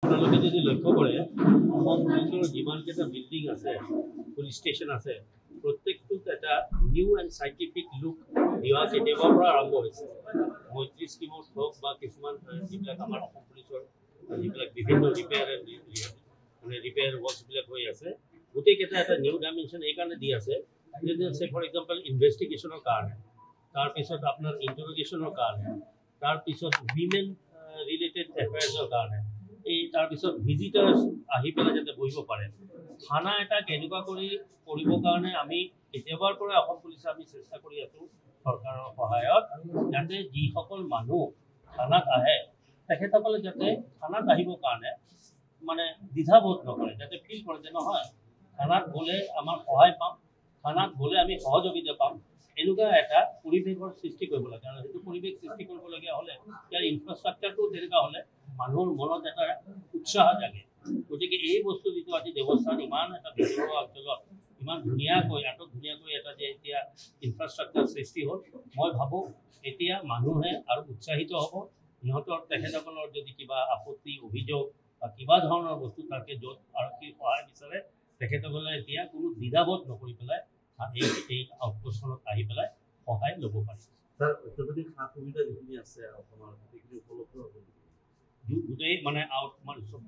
আপোনালোকে যদি লক্ষ্য কৰে অসম পুলিচৰ যিমানকেইটা বিল্ডিং আছে, পুলিচ ষ্টেচন আছে, প্ৰত্যেকটোত এটা নিউ এণ্ড চাইণ্টিফিক লুক দিয়া কেতিয়াবাৰ পৰা আৰম্ভ হৈছে। মৈত্ৰী স্কিমত হওক বা কিছুমান যিবিলাক আমাৰ অসম পুলিচৰ যিবিলাক বিভিন্ন ৰিপেয়াৰ ৱৰ্কছবিলাক হৈ আছে, গোটেইকেইটা এটা নিউ ডাইমেনশ্যন এইকাৰণে দি আছে যে ফৰ এক্সাম্পল ইনভেষ্টিগেশ্যনৰ কাৰণে, তাৰপিছত আপোনাৰ ইণ্টাৰগেশ্যনৰ কাৰণে, তাৰপিছত উইমেন ৰিলেটেড এফেয়াৰ্ছৰ কাৰণে, এই তাৰপিছত ভিজিটাৰ্ছ আহি পেলাই যাতে বহিব পাৰে। থানা এটা কেনেকুৱা কৰি কৰিবৰ কাৰণে আমি কেতিয়াবাৰ পৰা অসম পুলিচে আমি চেষ্টা কৰি আছোঁ চৰকাৰৰ সহায়ত, যাতে যিসকল মানুহ থানাত আহে তেখেতসকলে যাতে থানাত আহিবৰ কাৰণে মানে দ্বিধাবোধ নকৰে, যাতে ফিল কৰে যে নহয় থানাত গ'লে আমাৰ সহায় পাম, থানাত গ'লে আমি সহযোগিতা পাম, এনেকুৱা এটা পৰিৱেশৰ সৃষ্টি কৰিব লাগে। আৰু সেইটো পৰিৱেশ সৃষ্টি কৰিবলগীয়া হ'লে ইয়াৰ ইনফ্ৰাষ্ট্ৰাকচাৰটো তেনেকুৱা হ'লে মানুহৰ মনত এটা উৎসাহ জাগে। গতিকে এই বস্তু যিটো আজি দেৱস্থান ইমান এটা ভিতৰুৱা অঞ্চলত ইমান ধুনীয়াকৈ এটা যে এতিয়া ইনফ্ৰাষ্ট্ৰাকচাৰ সৃষ্টি হ'ল, মই ভাবোঁ এতিয়া মানুহে আৰু উৎসাহিত হ'ব। সিহঁতৰ তেখেতসকলৰ যদি কিবা আপত্তি অভিযোগ বা কিবা ধৰণৰ বস্তু থাকে য'ত আৰক্ষীৰ সহায় বিচাৰে, তেখেতসকলে এতিয়া কোনো দ্বিধাবোধ নকৰি পেলাই এই আউটপোষ্টখনত আহি পেলাই সহায় ল'ব পাৰে। ছাৰ, অত্যাধুনিক সা সুবিধা যিখিনি আছে অসমৰ সেইখিনি উপলব্ধ হ'ব গোটেই মানে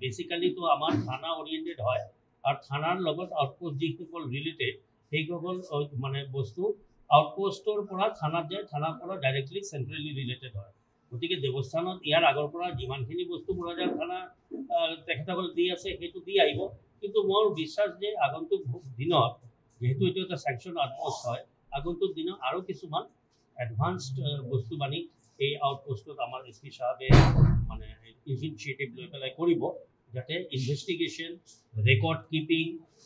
বেচিকেলিটো আমাৰ থানা অৰিয়েণ্টেড হয়, আৰু থানাৰ লগত আউটপোষ্ট যিসকল ৰিলেটেড সেইসকল মানে বস্তু আউটপোষ্টৰ পৰা থানাত যায়, থানাৰ পৰা ডাইৰেক্টলি চেণ্ট্ৰেলি ৰিলেটেড হয়। গতিকে দেৱস্থানত ইয়াৰ আগৰ পৰা যিমানখিনি বস্তু মোৰাজাৰ থানা তেখেতসকল দি আছে সেইটো দি আহিব। কিন্তু মোৰ বিশ্বাস যে আগন্তুক দিনত যিহেতু এইটো এটা ছেংচন আউটপোষ্ট হয়, আগন্তুক দিনত আৰু কিছুমান এডভান্সড বস্তু বানি এই আউটপোষ্টত আমাৰ এছ পি সাহেবে মানে ইনিচিয়েটিভ লৈ পেলাই কৰিব, যাতে ইনভেষ্টিগেশ্যন, ৰেকৰ্ড কিপিং,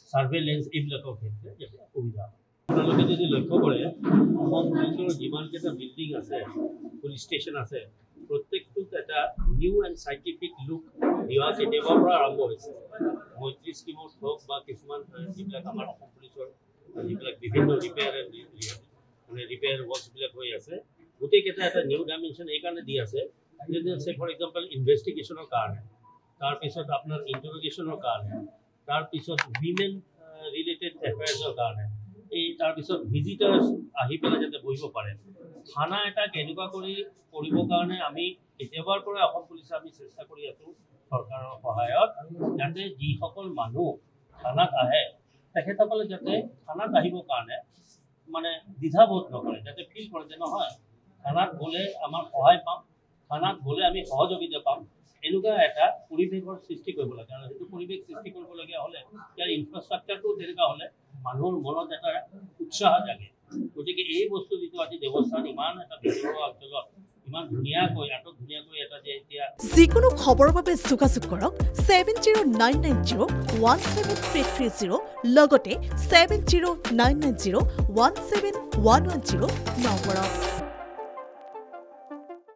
ছাৰ্ভেইলেঞ্চ এইবিলাকৰ ক্ষেত্ৰত যাতে সুবিধা হয়। আপোনালোকে যদি লক্ষ্য কৰে অসম পুলিচৰ যিমানকেইটা বিল্ডিং আছে, পুলিচ ষ্টেচন আছে, প্ৰত্যেকটোত এটা নিউ এণ্ড চাইণ্টিফিক লুক দিয়া কেতিয়াবাৰ পৰা আৰম্ভ হৈছে। মৈত্ৰী স্কিমত হওক বা কিছুমান যিবিলাক আমাৰ অসম পুলিচৰ যিবিলাক বিভিন্ন ৰিপেয়াৰ ৱৰ্কছবিলাক হৈ আছে, গোটেইকেইটা এটা নিউ ডাইমেনশ্যন এইকাৰণে দি আছে যে ফৰ এক্সাম্পল ইনভেষ্টিগেশ্যনৰ কাৰণে, তাৰপিছত আপোনাৰ ইণ্টাৰগেশ্যনৰ কাৰণে, তাৰপিছত উইমেন ৰিলেটেড এফেয়াৰ্ছৰ কাৰণে, এই তাৰপিছত ভিজিটাৰ্ছ আহি পেলাই যাতে বহিব পাৰে। থানা এটা কেনেকুৱা কৰি কৰিবৰ কাৰণে আমি কেতিয়াবাৰ পৰা অসম পুলিচে আমি চেষ্টা কৰি আছোঁ চৰকাৰৰ সহায়ত, যাতে যিসকল মানুহ থানাত আহে তেখেতসকলে যাতে থানাত আহিবৰ কাৰণে মানে দ্বিধাবোধ নকৰে, যাতে ফিল কৰে যে নহয় থানাত গ'লে আমাৰ সহায় পাম, থানাত গ'লে আমি সহযোগিতা পাম, এনেকুৱা এটা পৰিৱেশৰ সৃষ্টি কৰিব লাগে। আৰু সেইটো পৰিৱেশ সৃষ্টি কৰিবলগীয়া হ'লে ইয়াৰ ইনফ্ৰাষ্ট্ৰাকচাৰটো তেনেকুৱা হ'লে মানুহৰ মনত এটা উৎসাহ জাগে। গতিকে এই বস্তু যিটো আজি দেৱস্থান ইমান এটা ভিতৰুৱা অঞ্চলত ইমান ধুনীয়াকৈ এটা যে এতিয়া যিকোনো খবৰৰ বাবে যোগাযোগ কৰক 7099017330 লগতে 7099017110 নম্বৰত।